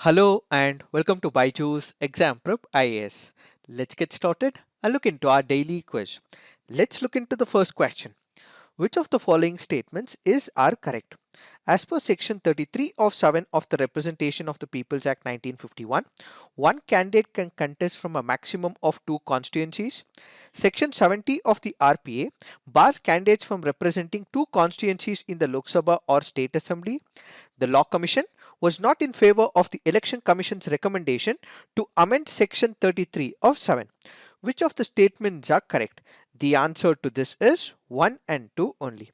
Hello and welcome to Byju's Exam Prep IAS. Let's get started and look into our daily quiz. Let's look into the first question. Which of the following statements are correct? As per section 33 of 7 of the Representation of the Peoples Act 1951, one candidate can contest from a maximum of two constituencies. Section 70 of the RPA bars candidates from representing two constituencies in the Lok Sabha or State Assembly. The Law Commission was not in favor of the Election Commission's recommendation to amend Section 33 of 7. Which of the statements are correct? The answer to this is 1 and 2 only.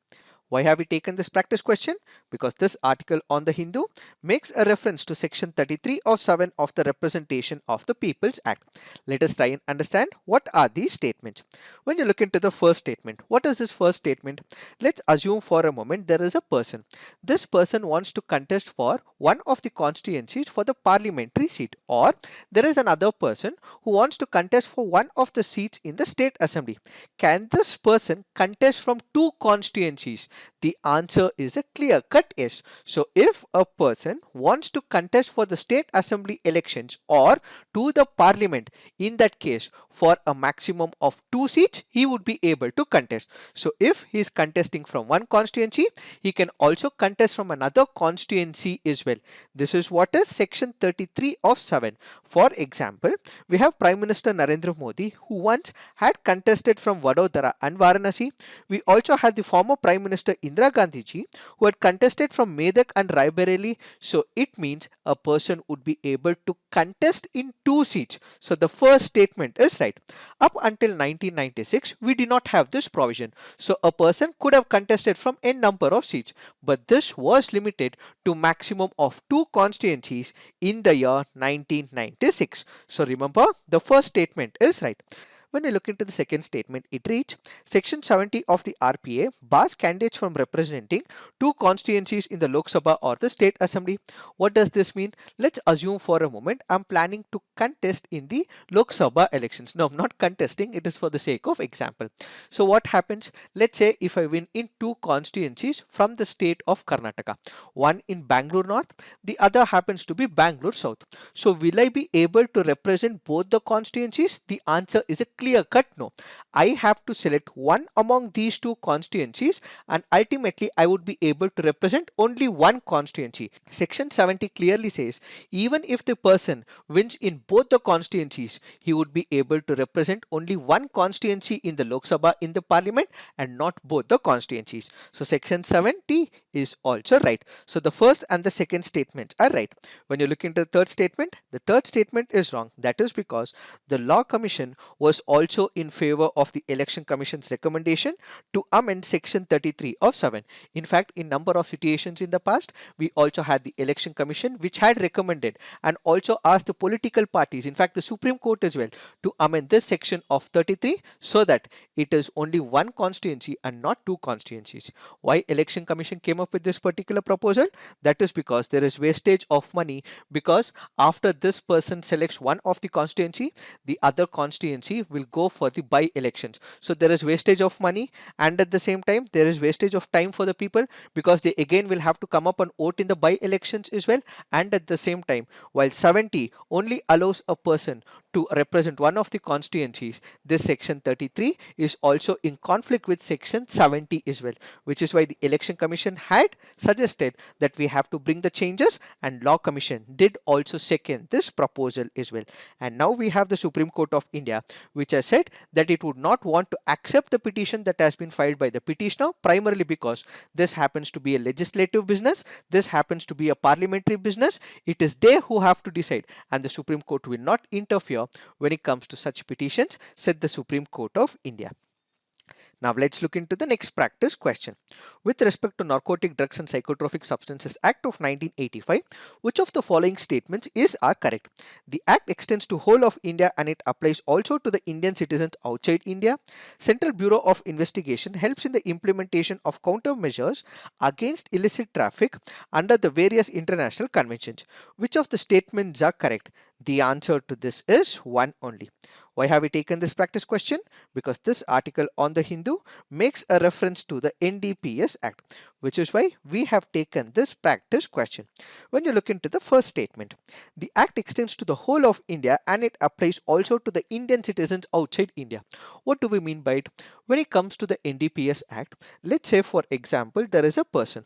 Why have we taken this practice question? Because this article on the Hindu makes a reference to section 33 of 7 of the Representation of the Peoples Act. Let us try and understand what are these statements. When you look into the first statement, what is this first statement? Let's assume for a moment there is a person. This person wants to contest for one of the constituencies for the parliamentary seat, or there is another person who wants to contest for one of the seats in the state assembly. Can this person contest from two constituencies? The answer is a clear cut yes. So if a person wants to contest for the state assembly elections or to the parliament, in that case for a maximum of two seats, he would be able to contest. So if he is contesting from one constituency, he can also contest from another constituency as well. This is what is section 33 of 7. For example, we have Prime Minister Narendra Modi, who once had contested from Vadodara and Varanasi. We also had the former Prime Minister Indira Gandhi ji, who had contested from Medak and Raebareli. So it means a person would be able to contest in two seats. So the first statement is right. Up until 1996, we did not have this provision. So a person could have contested from a number of seats, but this was limited to maximum of two constituencies in the year 1996. So remember, the first statement is right. When you look into the second statement, it reads Section 70 of the RPA bars candidates from representing two constituencies in the Lok Sabha or the State Assembly. What does this mean? Let's assume for a moment I'm planning to contest in the Lok Sabha elections. No, I'm not contesting, it is for the sake of example. So what happens? Let's say if I win in two constituencies from the state of Karnataka, one in Bangalore North, the other happens to be Bangalore South. So will I be able to represent both the constituencies? The answer is a clear cut no. I have to select one among these two constituencies and ultimately I would be able to represent only one constituency. Section 70 clearly says even if the person wins in both the constituencies, he would be able to represent only one constituency in the Lok Sabha in the parliament and not both the constituencies. So section 70 is also right. So the first and the second statements are right. When you look into the third statement is wrong. That is because the Law Commission was also in favor of the Election Commission's recommendation to amend Section 33 of 7. In fact, in number of situations in the past, we also had the Election Commission which had recommended and also asked the political parties, in fact the Supreme Court as well, to amend this section of 33 so that it is only one constituency and not two constituencies. Why Election Commission came up with this particular proposal? That is because there is wastage of money, because after this person selects one of the constituency, the other constituency will go for the by elections. So there is wastage of money, and at the same time there is wastage of time for the people, because they again will have to come up and vote in the by elections as well. And at the same time, while 70 only allows a person to represent one of the constituencies, this section 33 is also in conflict with section 70 as well, which is why the Election Commission had suggested that we have to bring the changes, and Law Commission did also second this proposal as well. And now we have the Supreme Court of India, which has said that it would not want to accept the petition that has been filed by the petitioner, primarily because this happens to be a legislative business, this happens to be a parliamentary business. It is they who have to decide, and the Supreme Court will not interfere when it comes to such petitions, said the Supreme Court of India. Now let's look into the next practice question. With respect to Narcotic Drugs and Psychotropic Substances Act of 1985, which of the following statements are correct? The Act extends to whole of India and it applies also to the Indian citizens outside India. Central Bureau of Investigation helps in the implementation of countermeasures against illicit traffic under the various international conventions. Which of the statements are correct? The answer to this is one only. Why have we taken this practice question? Because this article on the Hindu makes a reference to the NDPS Act. which is why we have taken this practice question. When you look into the first statement, the act extends to the whole of India and it applies also to the Indian citizens outside India. What do we mean by it? When it comes to the NDPS Act, let's say for example there is a person.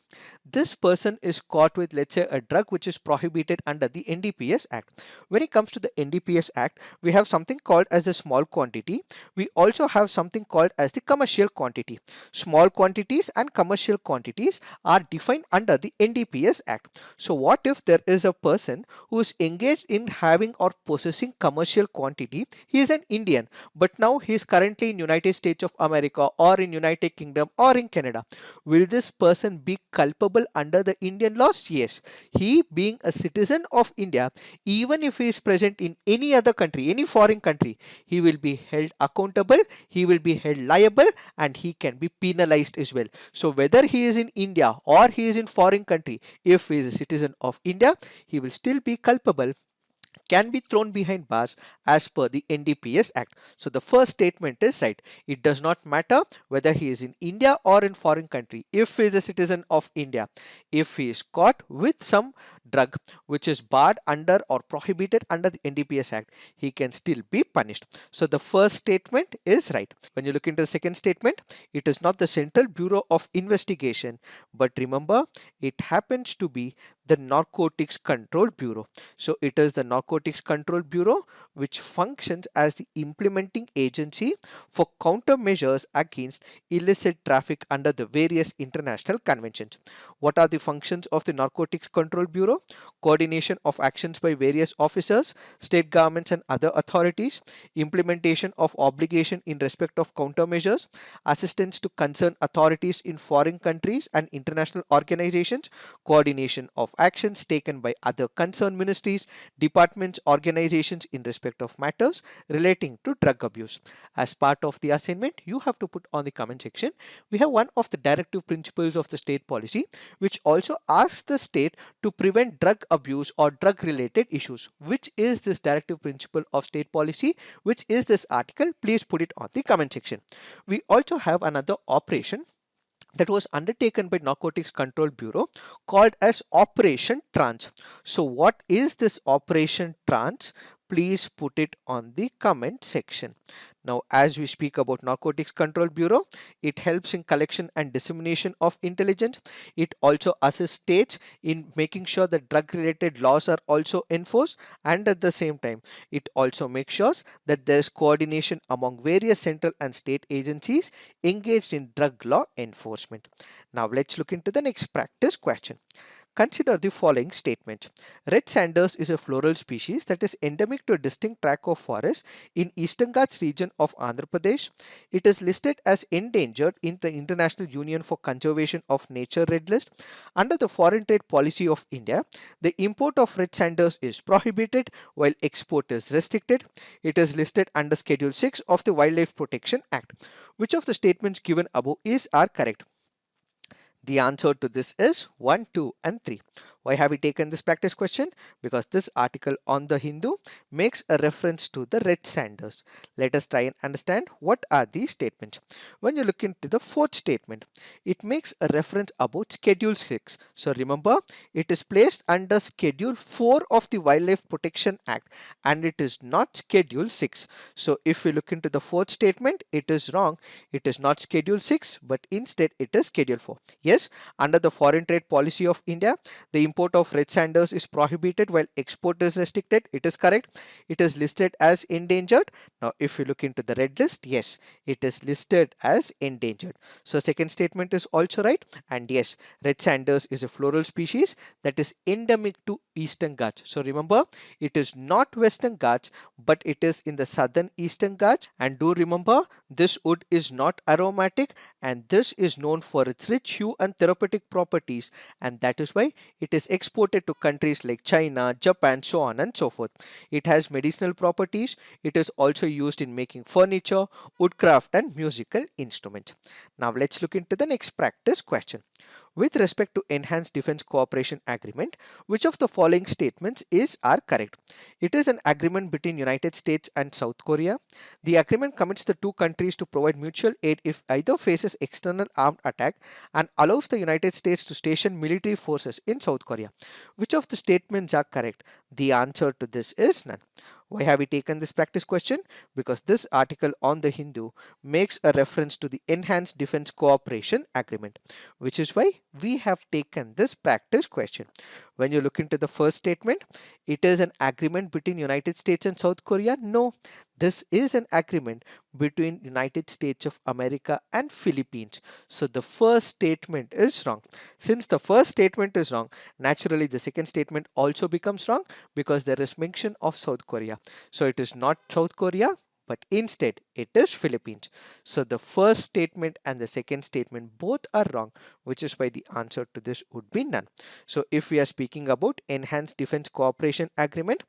This person is caught with, let's say, a drug which is prohibited under the NDPS Act. When it comes to the NDPS Act, we have something called as the small quantity. We also have something called as the commercial quantity. Small quantities and commercial quantities are defined under the NDPS Act. So what if there is a person who is engaged in having or possessing commercial quantity? He is an Indian, but now he is currently in United States of America or in United Kingdom or in Canada. Will this person be culpable under the Indian laws? Yes. He, being a citizen of India, even if he is present in any other country, any foreign country, he will be held accountable, he will be held liable, and he can be penalized as well. So whether he is in India or he is in foreign country, if he is a citizen of India, he will still be culpable, can be thrown behind bars as per the NDPS Act. So the first statement is right. It does not matter whether he is in India or in foreign country. If he is a citizen of India, if he is caught with some drug which is barred under or prohibited under the NDPS Act, he can still be punished. So the first statement is right. When you look into the second statement, it is not the Central Bureau of Investigation, but remember, it happens to be the Narcotics Control Bureau. So it is the Narcotics Control Bureau which functions as the implementing agency for countermeasures against illicit traffic under the various international conventions. What are the functions of the Narcotics Control Bureau? Coordination of actions by various officers, state governments and other authorities, implementation of obligation in respect of countermeasures, assistance to concerned authorities in foreign countries and international organizations, coordination of actions taken by other concerned ministries, departments, organizations in respect of matters relating to drug abuse. As part of the assignment, you have to put on the comment section. We have one of the directive principles of the state policy, which also asks the state to prevent drug abuse or drug related issues. Which is this directive principle of state policy? Which is this article? Please put it on the comment section. We also have another operation that was undertaken by Narcotics Control Bureau called as Operation Trance. So what is this Operation Trance? Please put it on the comment section. Now, as we speak about Narcotics Control Bureau, it helps in collection and dissemination of intelligence. It also assists states in making sure that drug related laws are also enforced, and at the same time it also makes sure that there is coordination among various central and state agencies engaged in drug law enforcement. Now let's look into the next practice question. Consider the following statement. Red sanders is a floral species that is endemic to a distinct tract of forest in Eastern Ghats region of Andhra Pradesh. It is listed as endangered in the International Union for Conservation of Nature Red List. Under the foreign trade policy of India, the import of red sanders is prohibited while export is restricted. It is listed under Schedule 6 of the Wildlife Protection Act. Which of the statements given above are correct? The answer to this is 1, 2 and 3. Why have we taken this practice question? Because this article on the Hindu makes a reference to the red sanders. Let us try and understand what are these statements. When you look into the fourth statement, it makes a reference about Schedule 6. So remember, it is placed under Schedule 4 of the Wildlife Protection Act and it is not Schedule 6. So if we look into the fourth statement, it is wrong. It is not Schedule 6, but instead it is Schedule 4. Yes, under the foreign trade policy of India, the import of red sanders is prohibited while export is restricted. It is correct. It is listed as endangered. Now, if you look into the red list, yes, it is listed as endangered. So, second statement is also right. And yes, red sanders is a floral species that is endemic to Eastern Ghats. So, remember, it is not Western Ghats, but it is in the southern Eastern Ghats. And do remember, this wood is not aromatic and this is known for its rich hue and therapeutic properties, and that is why it is exported to countries like China, Japan, so on and so forth. It has medicinal properties. It is also used in making furniture, woodcraft and musical instruments. Now let's look into the next practice question. With respect to Enhanced Defense Cooperation Agreement, which of the following statements are correct? It is an agreement between United States and South Korea. The agreement commits the two countries to provide mutual aid if either faces external armed attack and allows the United States to station military forces in South Korea. Which of the statements are correct? The answer to this is none. Why have we taken this practice question? Because this article on the Hindu makes a reference to the Enhanced Defense Cooperation Agreement, which is why we have taken this practice question. When you look into the first statement, it is an agreement between United States and South Korea. No, this is an agreement between United States of America and Philippines. So the first statement is wrong. Since the first statement is wrong, naturally the second statement also becomes wrong because there is mention of South Korea. So it is not South Korea, but instead it is Philippines. So the first statement and the second statement both are wrong, which is why the answer to this would be none. So if we are speaking about Enhanced Defense Cooperation Agreement,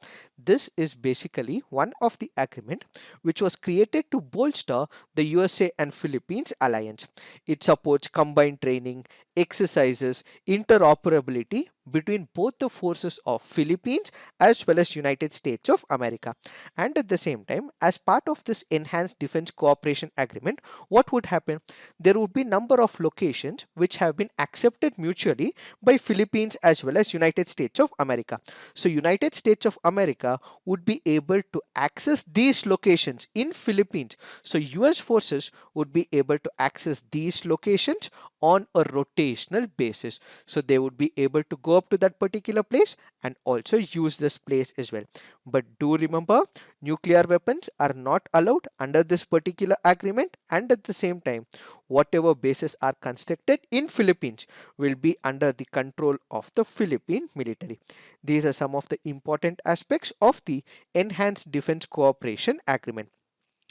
this is basically one of the agreement which was created to bolster the USA and Philippines alliance. It supports combined training, exercises, interoperability between both the forces of Philippines as well as United States of America. And at the same time, as part of this Enhanced Defense Cooperation Agreement, what would happen? There would be number of locations which have been accepted mutually by Philippines as well as United States of America. So United States of America would be able to access these locations in Philippines. So US forces would be able to access these locations on a rotational basis. So they would be able to go up to that particular place and also use this place as well. But do remember, nuclear weapons are not allowed under this particular agreement, and at the same time, whatever bases are constructed in Philippines will be under the control of the Philippine military. These are some of the important aspects of the Enhanced Defense Cooperation Agreement.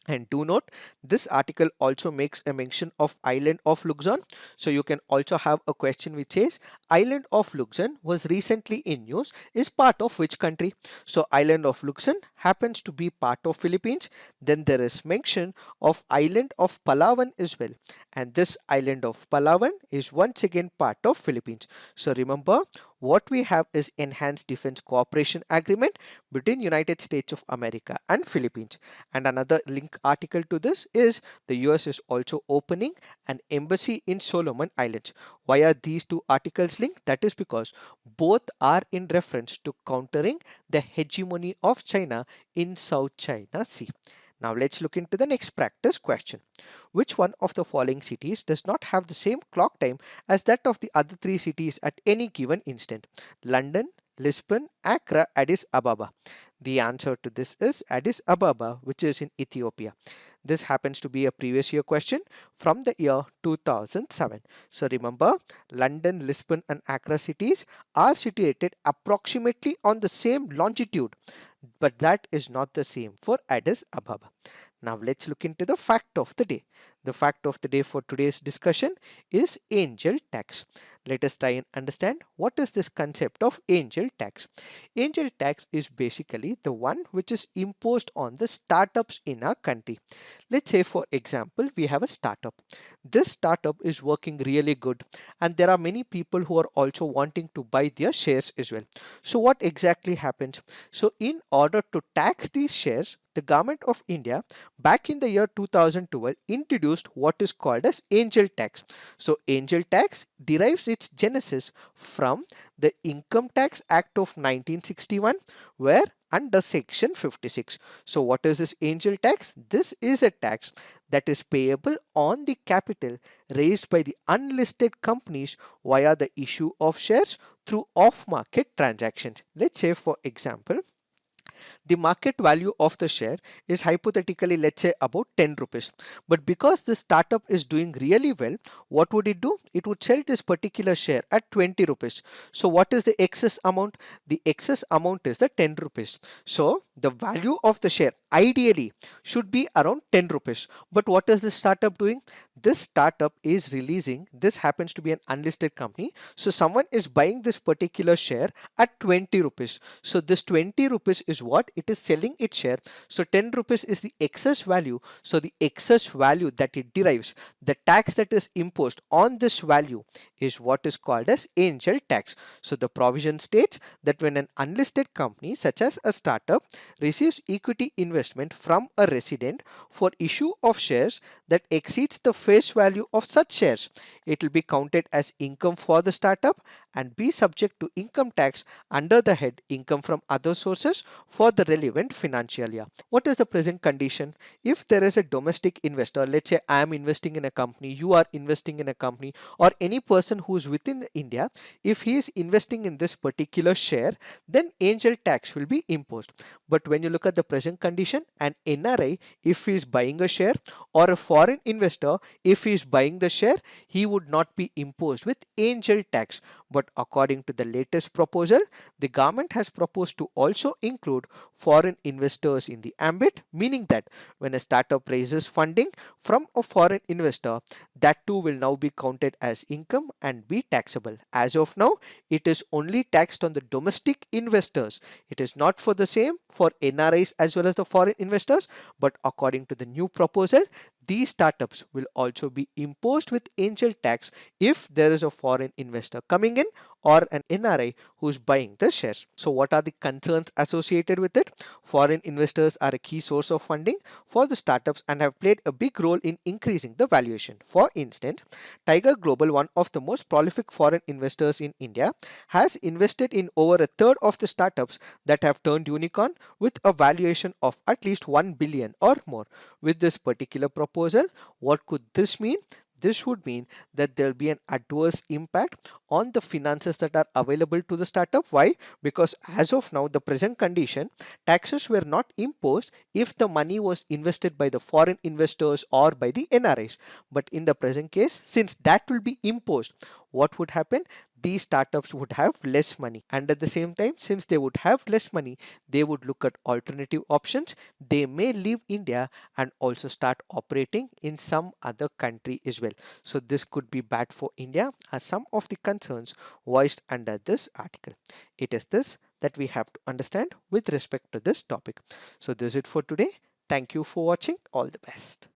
And do note, this article also makes a mention of island of Luzon. So you can also have a question which says island of Luzon was recently in news, is part of which country? So island of Luzon happens to be part of Philippines. Then there is mention of island of Palawan as well. And this island of Palawan is once again part of Philippines. So remember, what we have is Enhanced Defense Cooperation Agreement between United States of America and Philippines. And another link article to this is the US is also opening an embassy in Solomon Islands. Why are these two articles linked? That is because both are in reference to countering the hegemony of China in South China Sea. Now let's look into the next practice question. Which one of the following cities does not have the same clock time as that of the other three cities at any given instant? London, Lisbon, Accra, Addis Ababa. The answer to this is Addis Ababa, which is in Ethiopia. This happens to be a previous year question from the year 2007. So remember, London, Lisbon and Accra cities are situated approximately on the same longitude, but that is not the same for Addis Ababa. Now let's look into the fact of the day. The fact of the day for today's discussion is angel tax. Let us try and understand what is this concept of angel tax. Angel tax is basically the one which is imposed on the startups in our country. Let's say for example, we have a startup. This startup is working really good and there are many people who are also wanting to buy their shares as well. So what exactly happens? So in order to tax these shares, the government of India back in the year 2012 introduced what is called as angel tax. So angel tax derives its genesis from the Income Tax Act of 1961, where under section 56. So what is this angel tax? This is a tax that is payable on the capital raised by the unlisted companies via the issue of shares through off-market transactions. Let's say for example, the market value of the share is hypothetically, let's say, about 10 rupees. But because the startup is doing really well, what would it do? It would sell this particular share at 20 rupees. So what is the excess amount? The excess amount is the 10 rupees. So the value of the share ideally should be around 10 rupees. But what is the startup doing? This startup is releasing, this happens to be an unlisted company. So someone is buying this particular share at 20 rupees. So this 20 rupees is what? It is selling its share. So 10 rupees is the excess value. So the excess value that it derives, the tax that is imposed on this value is what is called as angel tax. So the provision states that when an unlisted company such as a startup receives equity investment from a resident for issue of shares that exceeds the face value of such shares, it will be counted as income for the startup and be subject to income tax under the head income from other sources for the relevant financial year. What is the present condition? If there is a domestic investor, let's say I am investing in a company, you are investing in a company, or any person who is within India, if he is investing in this particular share, then angel tax will be imposed. But when you look at the present condition, an NRI, if he is buying a share, or a foreign investor, if he is buying the share, he would not be imposed with angel tax. But according to the latest proposal, the government has proposed to also include foreign investors in the ambit, meaning that when a startup raises funding from a foreign investor, that too will now be counted as income and be taxable. As of now, it is only taxed on the domestic investors. It is not for the same for NRIs as well as the foreign investors, but according to the new proposal, these startups will also be imposed with angel tax if there is a foreign investor coming in or an NRI who's buying the shares. So what are the concerns associated with it? Foreign investors are a key source of funding for the startups and have played a big role in increasing the valuation. For instance, Tiger Global, one of the most prolific foreign investors in India, has invested in over a third of the startups that have turned unicorn with a valuation of at least 1 billion or more. With this particular proposal, what could this mean? This would mean that there will be an adverse impact on the finances that are available to the startup. Why? Because as of now, the present condition, taxes were not imposed if the money was invested by the foreign investors or by the NRIs. But in the present case, since that will be imposed, what would happen? These startups would have less money, and at the same time, since they would have less money, they would look at alternative options. They may leave India and also start operating in some other country as well. So this could be bad for India, as some of the concerns voiced under this article. It is this that we have to understand with respect to this topic. So this is it for today. Thank you for watching. All the best.